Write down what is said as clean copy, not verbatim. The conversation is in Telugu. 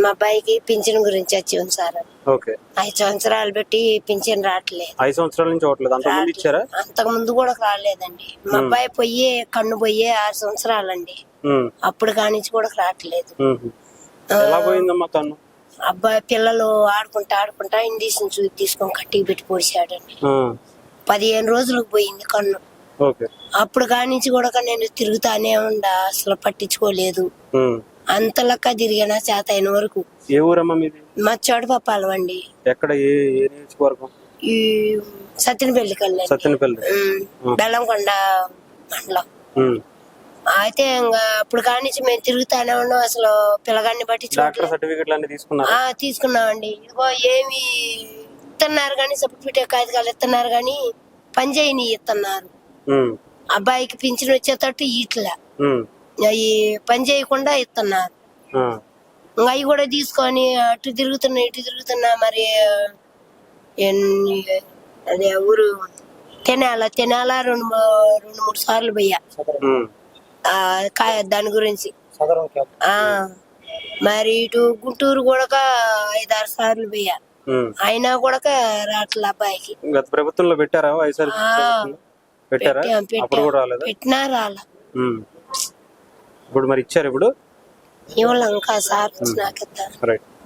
మా అబ్బాయికి పింఛన్ గురించి వచ్చి ఉంది సార్. ఓకే. 5 సంవత్సరాలు పెట్టి పింఛన్ రావట్లేదు. 5 సంవత్సరాల నుంచి చూడలేదు. అంతకుముందు ఇచ్చారా? అంతకు ముందు కూడా రాలేదండి. మా అబ్బాయి పోయి కన్ను పోయి 6 సంవత్సరాలండి. అప్పుడు కానించి కూడా రావట్లేదు. ఎలా పోయిందమ్మా కన్ను? అబ్బాయి పిల్లలు ఆడుకుంటా ఇండిషన్ తీసుకొని కట్టికి పెట్టి పొడిచాడండి. 15 రోజులకు పోయింది కన్ను. అప్పుడు కానించి కూడా నేను తిరుగుతానే ఉండా, అసలు పట్టించుకోలేదు. అంతలక్క తిరిగినా చేత అయిన వరకు. ఏ ఊరమ్మా మీది? మా చోటపప్పాలం అండి. ఎక్కడ? ఏ నియోజకవర్గం? ఈ సత్యనపల్లి కల్లా. సత్యనపల్లి. బెల్లంకొండ మండలం. అయితే ఇంకా అప్పుడు కానించి మేము తిరుగుతానే ఉన్నాం, అసలు పిల్లగాన్ని తీసుకున్నామండి. ఇదిగో ఏమి ఇస్తున్నారు కానీ సర్టిఫికేట్ కాగితాలు ఇస్తున్నారు కానీ పని చేయని ఇస్తున్నారు. అబ్బాయికి పింఛన్ వచ్చేటట్టు ఇట్లా అవి పని చేయకుండా ఇస్తున్నారు. అవి కూడా తీసుకొని అటు తిరుగుతున్నా ఇటు తిరుగుతున్నా. మరి అదే ఊరు తినాల 2-3 సార్లు పోయా దాని గురించి. మరి ఇటు గుంటూరు కూడా 5-6 సార్లు పోయా, అయినా కూడా రాట్ల అబ్బాయికి. గత ప్రభుత్వంలో పెట్టారా? పెట్టినా రాల. ఇప్పుడు మరి ఇచ్చారు? ఇప్పుడు ఇవ్వాలి ఇంకా సార్ నాకు.